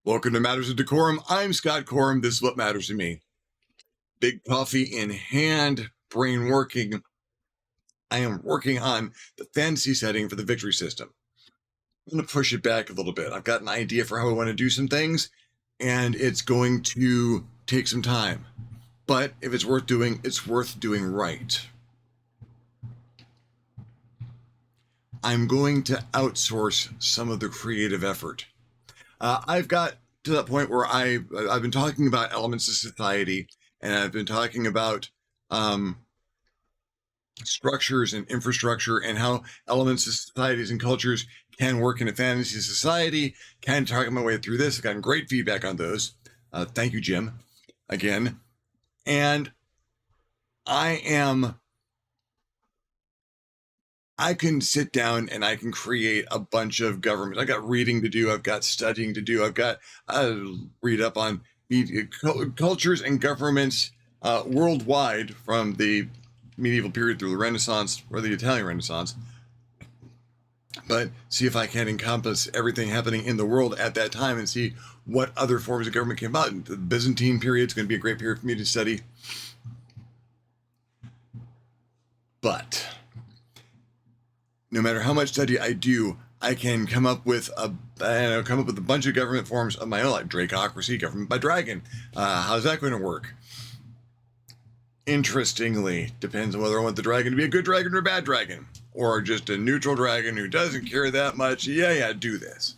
Welcome to Matters of Decorum. I'm Scott Corum. This is what matters to me. Big coffee in hand, brain working. I am working on the fantasy setting for the victory system. I'm going to push it back a little bit. I've got an idea for how I want to do some things, and it's going to take some time. But if it's worth doing, it's worth doing right. I'm going to outsource some of the creative effort. I've got to that point where I've been talking about elements of society, and I've been talking about structures and infrastructure and how elements of societies and cultures can work in a fantasy society. Kind of talking my way through this. I've gotten great feedback on those. Thank you, Jim, again. And I can sit down and I can create a bunch of government. I've got reading to do. I've got studying to do. I've got read up on cultures and governments worldwide from the medieval period through the Renaissance or the Italian Renaissance. But see if I can encompass everything happening in the world at that time and see what other forms of government came about. The Byzantine period is going to be a great period for me to study. But no matter how much study I do, I can come up with a bunch of government forms of my own, like dracocracy, government by dragon. How's that going to work? Interestingly, depends on whether I want the dragon to be a good dragon or a bad dragon, or just a neutral dragon who doesn't care that much. Yeah, do this.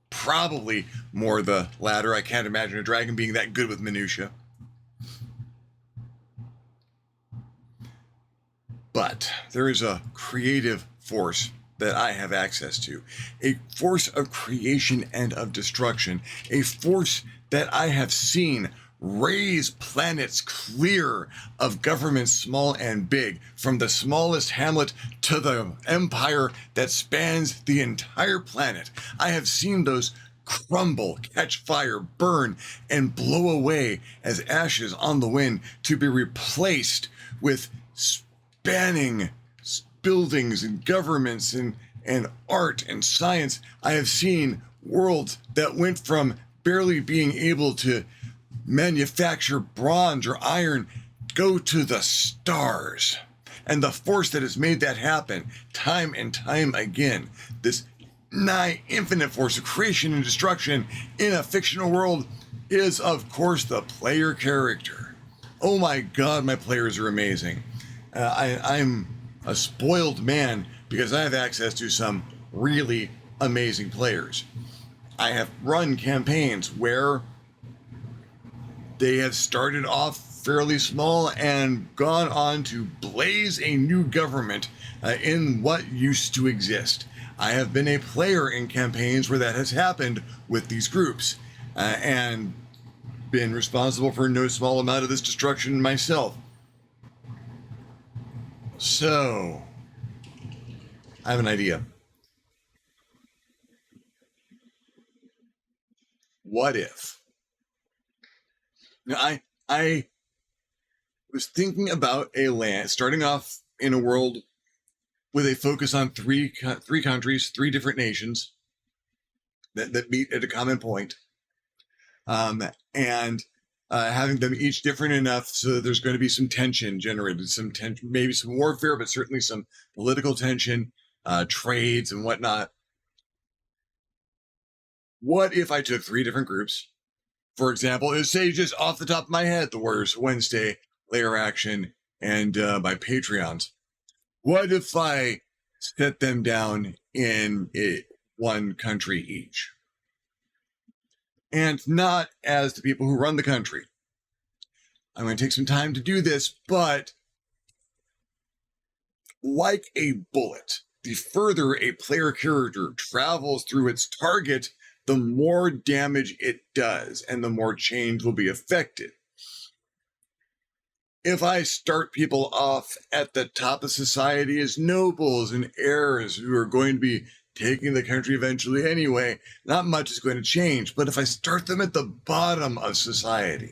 Probably more the latter. I can't imagine a dragon being that good with minutia. But there is a creative force that I have access to, a force of creation and of destruction, a force that I have seen raise planets clear of governments small and big, from the smallest hamlet to the empire that spans the entire planet. I have seen those crumble, catch fire, burn, and blow away as ashes on the wind to be replaced with spanning buildings and governments and art and science. I have seen worlds that went from barely being able to manufacture bronze or iron go to the stars. And the force that has made that happen time and time again, this nigh infinite force of creation and destruction in a fictional world, is of course the player character. Oh my God, my players are amazing. I'm a spoiled man because I have access to some really amazing players. I have run campaigns where they have started off fairly small and gone on to blaze a new government in what used to exist. I have been a player in campaigns where that has happened with these groups and been responsible for no small amount of this destruction myself. So, I have an idea. What if? Now, I was thinking about a land, starting off in a world with a focus on three countries, three different nations that meet at a common point, and having them each different enough so that there's going to be some tension generated, some tension, maybe some warfare, but certainly some political tension, trades and whatnot. What if I took three different groups? For example, say just off the top of my head, the Warriors Wednesday, Layer Action, and my Patreons. What if I set them down in one country each? And not as the people who run the country. I'm going to take some time to do this, but like a bullet, the further a player character travels through its target, the more damage it does and the more change will be affected. If I start people off at the top of society as nobles and heirs who are going to be taking the country eventually anyway, not much is going to change. But if I start them at the bottom of society,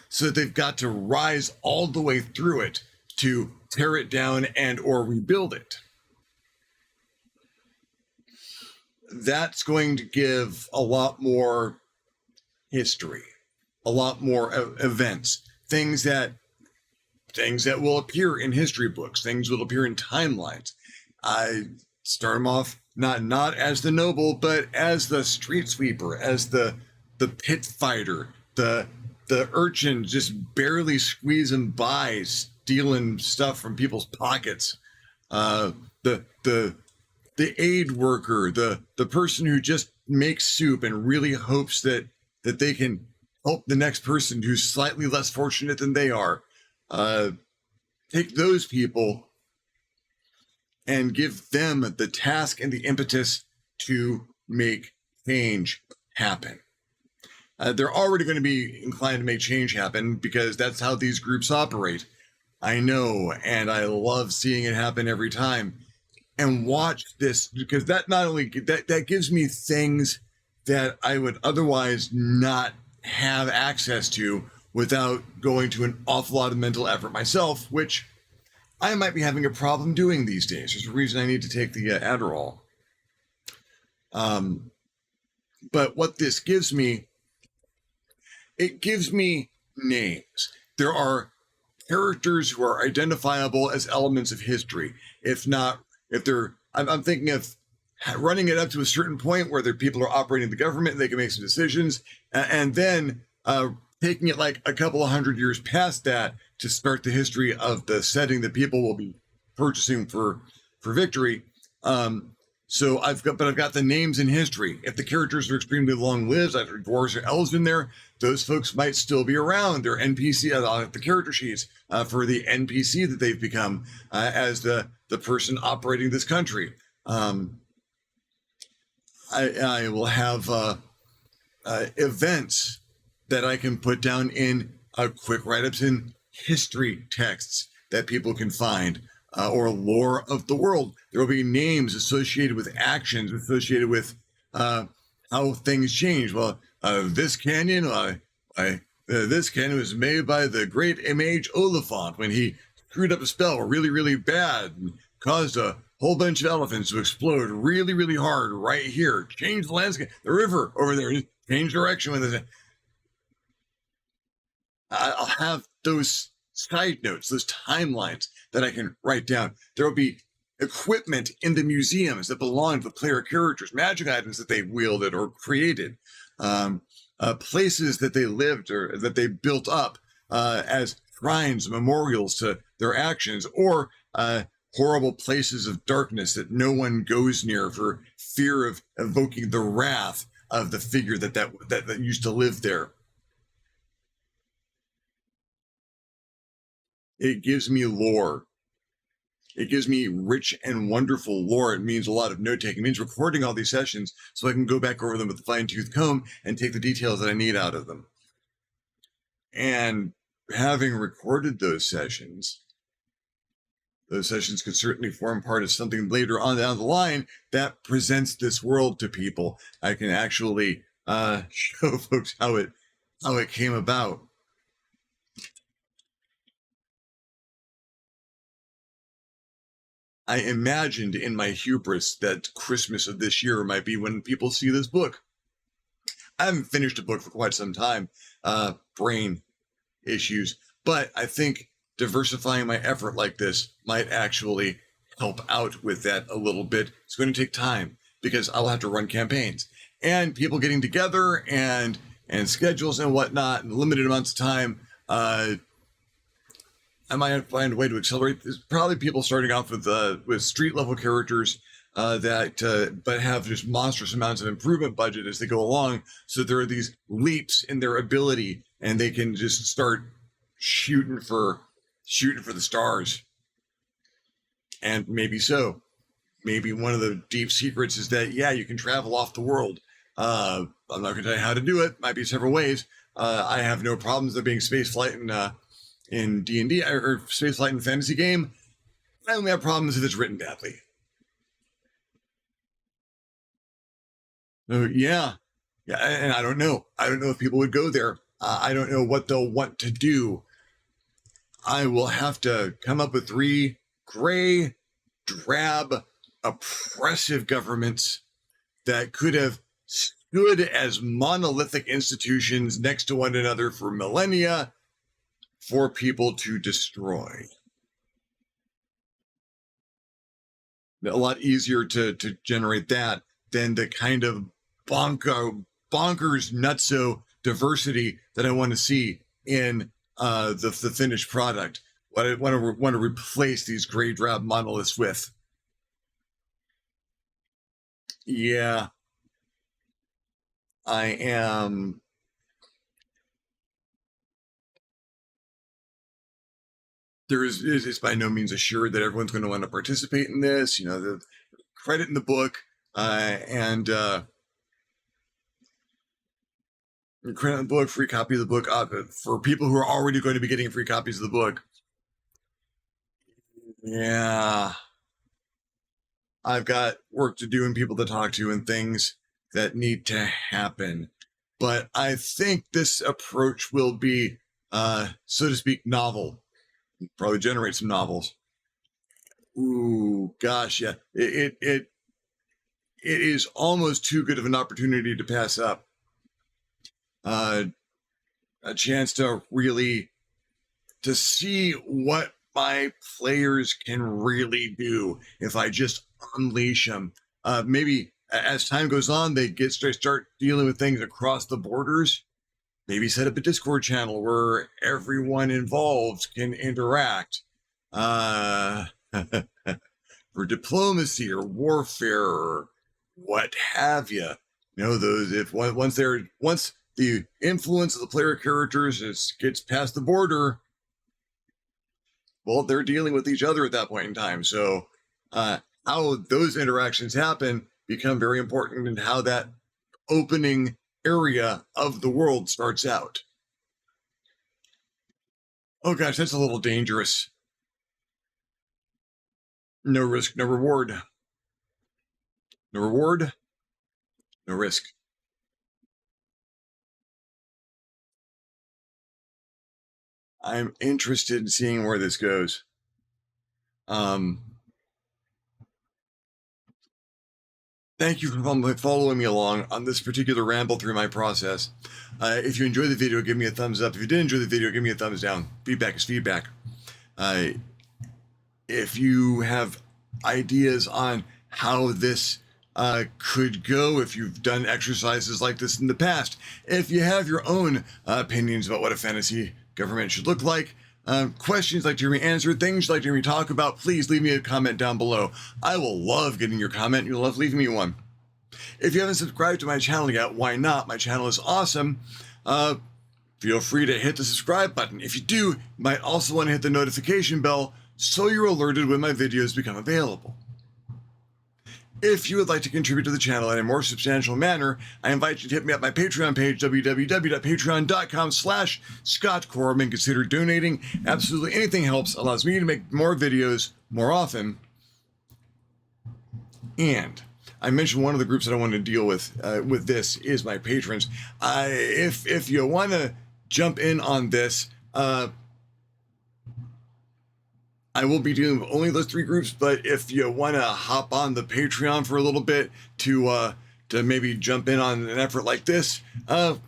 so that they've got to rise all the way through it to tear it down and or rebuild it, that's going to give a lot more history, a lot more events, things that will appear in history books, things will appear in timelines. I start them off not as the noble, but as the street sweeper, as the pit fighter, the urchin just barely squeezing by, stealing stuff from people's pockets. The aid worker, the person who just makes soup and really hopes that they can help the next person who's slightly less fortunate than they are. Take those people and give them the task and the impetus to make change happen. They're already going to be inclined to make change happen because that's how these groups operate. I know, and I love seeing it happen every time. And watch this, because that not only that gives me things that I would otherwise not have access to without going to an awful lot of mental effort myself, which I might be having a problem doing these days. There's a reason I need to take the Adderall. But what this gives me, it gives me names. There are characters who are identifiable as elements of history. If they're, I'm thinking of running it up to a certain point where people are operating the government and they can make some decisions, and then taking it like a couple of hundred years past that to start the history of the setting that people will be purchasing for victory. So I've got the names in history. If the characters are extremely long-lived, like dwarves or elves in there, those folks might still be around. They're NPC on the character sheets for the NPC that they've become as the person operating this country. I will have events that I can put down in quick write-ups in history texts that people can find, or lore of the world. There will be names associated with actions, associated with how things change. Well, this canyon, this canyon was made by the great mage Oliphant when he screwed up a spell really, really bad and caused a whole bunch of elephants to explode really, really hard right here. Changed the landscape. The river over there changed direction with it. I'll have those side notes, those timelines that I can write down. There will be equipment in the museums that belong to the player characters, magic items that they wielded or created, places that they lived or that they built up as shrines, memorials to their actions, or horrible places of darkness that no one goes near for fear of evoking the wrath of the figure that used to live there. It gives me lore. It gives me rich and wonderful lore. It means a lot of note-taking. It means recording all these sessions so I can go back over them with a fine-tooth comb and take the details that I need out of them. And having recorded those sessions could certainly form part of something later on down the line that presents this world to people. I can actually show folks how it came about. I imagined in my hubris that Christmas of this year might be when people see this book. I haven't finished a book for quite some time, brain issues, but I think diversifying my effort like this might actually help out with that a little bit. It's going to take time because I'll have to run campaigns and people getting together and schedules and whatnot and limited amounts of time. I might find a way to accelerate. There's probably people starting off with street level characters but have just monstrous amounts of improvement budget as they go along. So there are these leaps in their ability, and they can just start shooting for the stars. And maybe one of the deep secrets is that you can travel off the world. I'm not going to tell you how to do it. Might be several ways. I have no problems there being space flight in D&D or space flight in fantasy game. I only have problems if it's written badly. So and I don't know if people would go there. I don't know what they'll want to do. I will have to come up with 3 gray, drab, oppressive governments that could have stood as monolithic institutions next to one another for millennia for people to destroy. A lot easier to generate that than the kind of bonkers nutso diversity that I want to see in the finished product. What I want to replace these gray drab monoliths with. Yeah, I am. It's by no means assured that everyone's going to want to participate in this. You know, the credit in the book and credit in the book, free copy of the book for people who are already going to be getting free copies of the book. Yeah, I've got work to do and people to talk to and things that need to happen. But I think this approach will be, so to speak, novel. Probably generate some novels. Ooh, gosh, yeah. It is almost too good of an opportunity to pass up. A chance to really to see what my players can really do if I just unleash them. Maybe as time goes on, they start dealing with things across the borders. Maybe set up a Discord channel where everyone involved can interact for diplomacy or warfare or what have you. You know, those once the influence of the player characters gets past the border, well, they're dealing with each other at that point in time. So how those interactions happen become very important in how that opening area of the world starts out. Oh gosh, that's a little dangerous. No risk, no reward. No reward, no risk. I'm interested in seeing where this goes. Thank you for following me along on this particular ramble through my process. If you enjoyed the video, give me a thumbs up. If you did enjoy the video, give me a thumbs down. Feedback is feedback. If you have ideas on how this could go, if you've done exercises like this in the past, if you have your own opinions about what a fantasy government should look like, questions like to hear me answer, things like to hear me talk about, please leave me a comment down below. I will love getting your comment. You'll love leaving me one. If you haven't subscribed to my channel yet, why not? My channel is awesome. Feel free to hit the subscribe button. If you do, you might also want to hit the notification bell so you're alerted when my videos become available. If you would like to contribute to the channel in a more substantial manner, I invite you to hit me up my Patreon page, www.patreon.com/ScottCorum, and consider donating. Absolutely anything helps, allows me to make more videos more often. And I mentioned one of the groups that I want to deal with this is my patrons. If you want to jump in on this, I will be doing only those 3 groups, but if you want to hop on the Patreon for a little bit to maybe jump in on an effort like this, I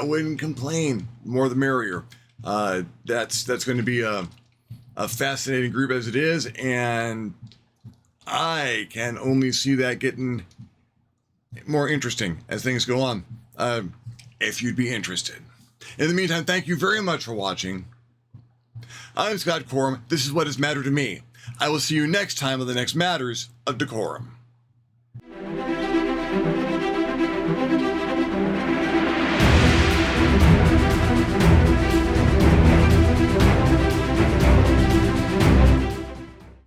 wouldn't complain. More the merrier. That's going to be a fascinating group as it is, and I can only see that getting more interesting as things go on, if you'd be interested. In the meantime, thank you very much for watching. I'm Scott Corum. This is what has mattered to me. I will see you next time on the next Matters of DeCorum.